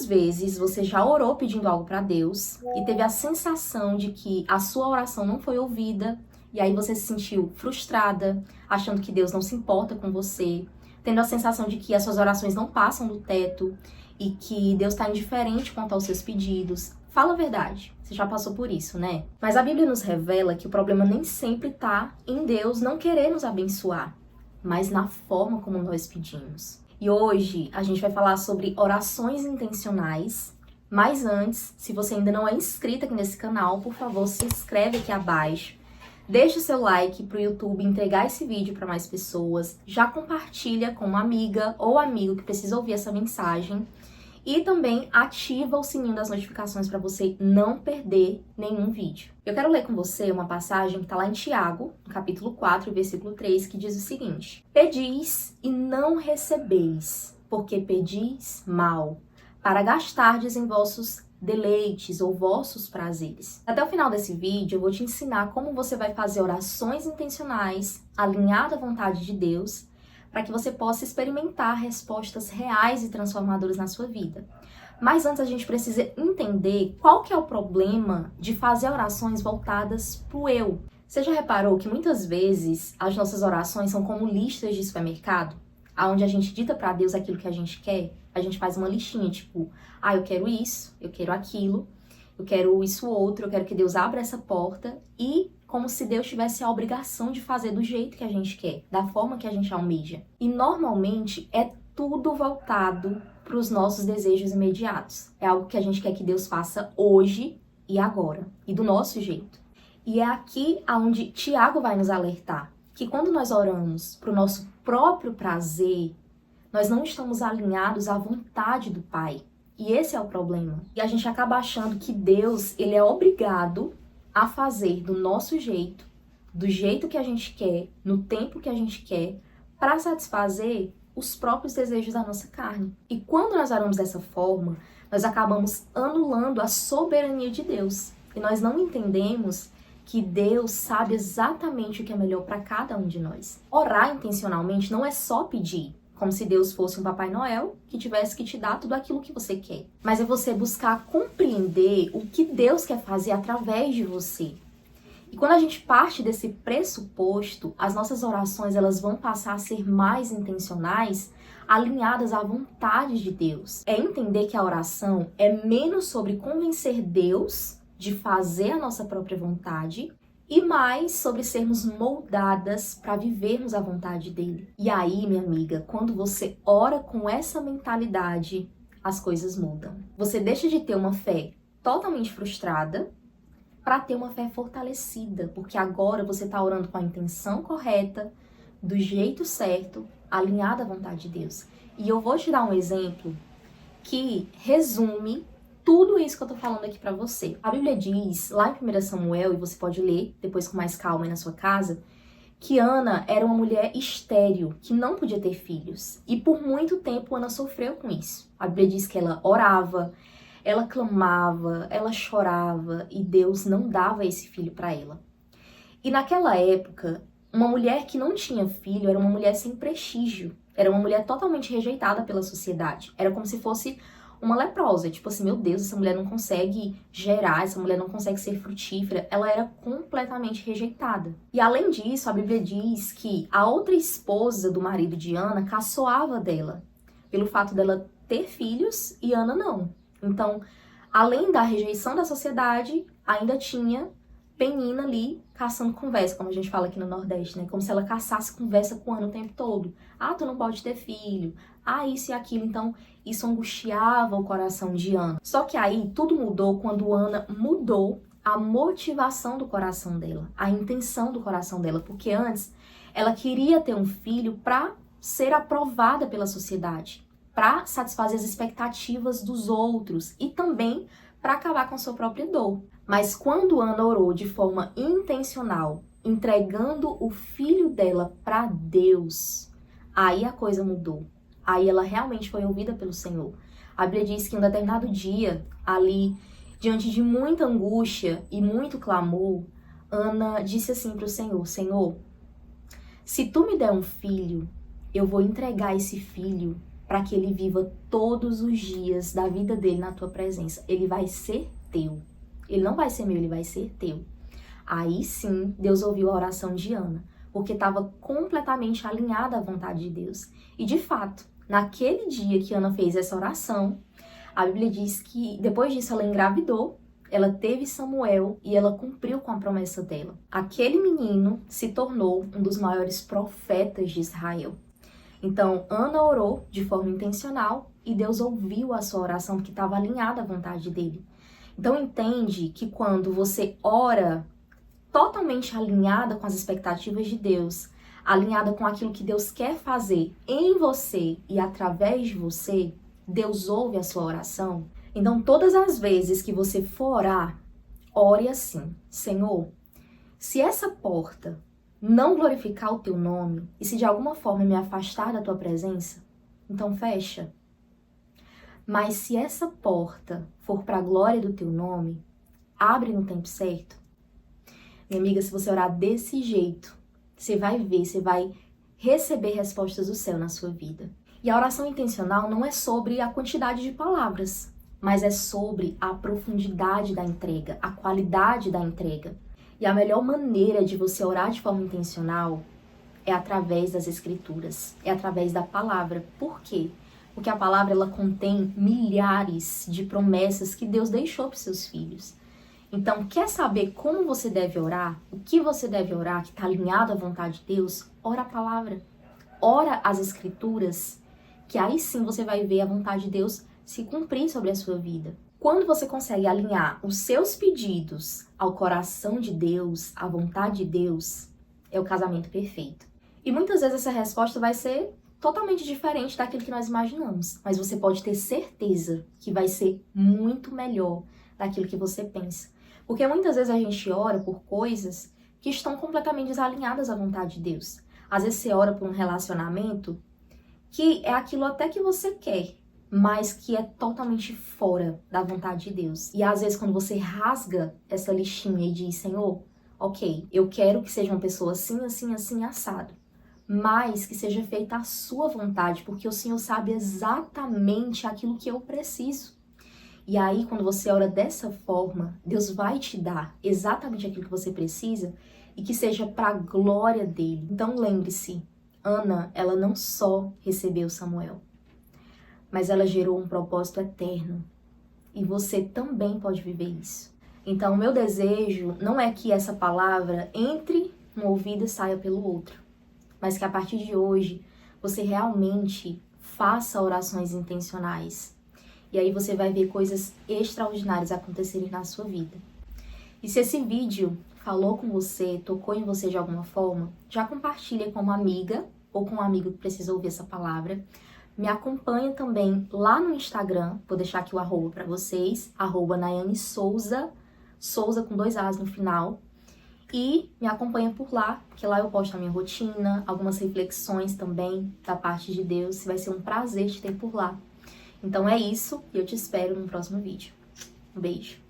Quantas vezes você já orou pedindo algo para Deus e teve a sensação de que a sua oração não foi ouvida, e aí você se sentiu frustrada, achando que Deus não se importa com você, tendo a sensação de que as suas orações não passam do teto e que Deus está indiferente quanto aos seus pedidos? Fala a verdade, você já passou por isso, né? Mas a Bíblia nos revela que o problema nem sempre está em Deus não querer nos abençoar, mas na forma como nós pedimos. E hoje a gente vai falar sobre orações intencionais. Mas antes, se você ainda não é inscrito aqui nesse canal, por favor, se inscreve aqui abaixo. Deixa o seu like para o YouTube entregar esse vídeo para mais pessoas. Já compartilha com uma amiga ou amigo que precisa ouvir essa mensagem. E também ativa o sininho das notificações para você não perder nenhum vídeo. Eu quero ler com você uma passagem que está lá em Tiago, no capítulo 4, versículo 3, que diz o seguinte: Pedis e não recebeis, porque pedis mal, para gastardes em vossos deleites ou vossos prazeres. Até o final desse vídeo eu vou te ensinar como você vai fazer orações intencionais, alinhadas à vontade de Deus, para que você possa experimentar respostas reais e transformadoras na sua vida. Mas antes a gente precisa entender qual que é o problema de fazer orações voltadas para o eu. Você já reparou que muitas vezes as nossas orações são como listas de supermercado, onde a gente dita para Deus aquilo que a gente quer? A gente faz uma listinha, tipo, eu quero isso, eu quero aquilo, eu quero isso outro, eu quero que Deus abra essa porta, e como se Deus tivesse a obrigação de fazer do jeito que a gente quer, da forma que a gente almeja. E normalmente é tudo voltado para os nossos desejos imediatos. É algo que a gente quer que Deus faça hoje e agora, e do nosso jeito. E é aqui onde Tiago vai nos alertar, que quando nós oramos para o nosso próprio prazer, nós não estamos alinhados à vontade do Pai. E esse é o problema. E a gente acaba achando que Deus, ele é obrigado a fazer do nosso jeito, do jeito que a gente quer, no tempo que a gente quer, para satisfazer os próprios desejos da nossa carne. E quando nós oramos dessa forma, nós acabamos anulando a soberania de Deus. E nós não entendemos que Deus sabe exatamente o que é melhor para cada um de nós. Orar intencionalmente não é só pedir, como se Deus fosse um Papai Noel que tivesse que te dar tudo aquilo que você quer. Mas é você buscar compreender o que Deus quer fazer através de você. E quando a gente parte desse pressuposto, as nossas orações elas vão passar a ser mais intencionais, alinhadas à vontade de Deus. É entender que a oração é menos sobre convencer Deus de fazer a nossa própria vontade e mais sobre sermos moldadas para vivermos a vontade dele. E aí, minha amiga, quando você ora com essa mentalidade, as coisas mudam. Você deixa de ter uma fé totalmente frustrada para ter uma fé fortalecida, porque agora você está orando com a intenção correta, do jeito certo, alinhada à vontade de Deus. E eu vou te dar um exemplo que resume tudo isso que eu tô falando aqui pra você. A Bíblia diz, lá em 1 Samuel, e você pode ler depois com mais calma aí na sua casa, que Ana era uma mulher estéril, que não podia ter filhos. E por muito tempo Ana sofreu com isso. A Bíblia diz que ela orava, ela clamava, ela chorava, e Deus não dava esse filho pra ela. E naquela época, uma mulher que não tinha filho era uma mulher sem prestígio. Era uma mulher totalmente rejeitada pela sociedade. Era como se fosse uma leprosa, tipo assim, meu Deus, essa mulher não consegue gerar, essa mulher não consegue ser frutífera, ela era completamente rejeitada. E além disso, a Bíblia diz que a outra esposa do marido de Ana caçoava dela, pelo fato dela ter filhos e Ana não. Então, além da rejeição da sociedade, ainda tinha Penina ali caçando conversa, como a gente fala aqui no Nordeste, né? Como se ela caçasse conversa com Ana o tempo todo. Tu não pode ter filho. Isso e aquilo. Então, isso angustiava o coração de Ana. Só que aí, tudo mudou quando Ana mudou a motivação do coração dela, a intenção do coração dela. Porque antes, ela queria ter um filho para ser aprovada pela sociedade, para satisfazer as expectativas dos outros e também para acabar com a sua própria dor. Mas quando Ana orou de forma intencional, entregando o filho dela para Deus, aí a coisa mudou. Aí ela realmente foi ouvida pelo Senhor. A Bíblia diz que em um determinado dia, ali, diante de muita angústia e muito clamor, Ana disse assim para o Senhor: Senhor, se tu me der um filho, eu vou entregar esse filho para que ele viva todos os dias da vida dele na tua presença. Ele vai ser teu. Ele não vai ser meu, ele vai ser teu. Aí sim, Deus ouviu a oração de Ana, porque estava completamente alinhada à vontade de Deus. E de fato, naquele dia que Ana fez essa oração, a Bíblia diz que depois disso ela engravidou, ela teve Samuel e ela cumpriu com a promessa dela. Aquele menino se tornou um dos maiores profetas de Israel. Então, Ana orou de forma intencional e Deus ouviu a sua oração porque estava alinhada à vontade dele. Então, entende que quando você ora totalmente alinhada com as expectativas de Deus, alinhada com aquilo que Deus quer fazer em você e através de você, Deus ouve a sua oração. Então, todas as vezes que você for orar, ore assim: Senhor, se essa porta não glorificar o teu nome e se de alguma forma me afastar da tua presença, então fecha. Mas se essa porta for para a glória do teu nome, abre no tempo certo. Minha amiga, se você orar desse jeito, você vai ver, você vai receber respostas do céu na sua vida. E a oração intencional não é sobre a quantidade de palavras, mas é sobre a profundidade da entrega, a qualidade da entrega. E a melhor maneira de você orar de forma intencional é através das escrituras, é através da palavra. Por quê? Porque a palavra ela contém milhares de promessas que Deus deixou para os seus filhos. Então, quer saber como você deve orar, o que você deve orar, que está alinhado à vontade de Deus? Ora a palavra, ora as escrituras, que aí sim você vai ver a vontade de Deus se cumprir sobre a sua vida. Quando você consegue alinhar os seus pedidos ao coração de Deus, à vontade de Deus, é o casamento perfeito. E muitas vezes essa resposta vai ser totalmente diferente daquilo que nós imaginamos, mas você pode ter certeza que vai ser muito melhor daquilo que você pensa. Porque muitas vezes a gente ora por coisas que estão completamente desalinhadas à vontade de Deus. Às vezes você ora por um relacionamento que é aquilo até que você quer, mas que é totalmente fora da vontade de Deus. E às vezes quando você rasga essa listinha e diz, Senhor, ok, eu quero que seja uma pessoa assim, assim, assim, assado, mas que seja feita a sua vontade, porque o Senhor sabe exatamente aquilo que eu preciso. E aí, quando você ora dessa forma, Deus vai te dar exatamente aquilo que você precisa e que seja para a glória dele. Então lembre-se, Ana, ela não só recebeu Samuel, mas ela gerou um propósito eterno. E você também pode viver isso. Então, o meu desejo não é que essa palavra entre um ouvido e saia pelo outro, mas que a partir de hoje você realmente faça orações intencionais. E aí você vai ver coisas extraordinárias acontecerem na sua vida. E se esse vídeo falou com você, tocou em você de alguma forma, já compartilha com uma amiga ou com um amigo que precisa ouvir essa palavra. Me acompanha também lá no Instagram, vou deixar aqui o arroba para vocês, @NaianeSouza, Souza com 2 As no final. E me acompanha por lá, que lá eu posto a minha rotina, algumas reflexões também da parte de Deus. Vai ser um prazer te ter por lá. Então é isso, e eu te espero no próximo vídeo. Um beijo.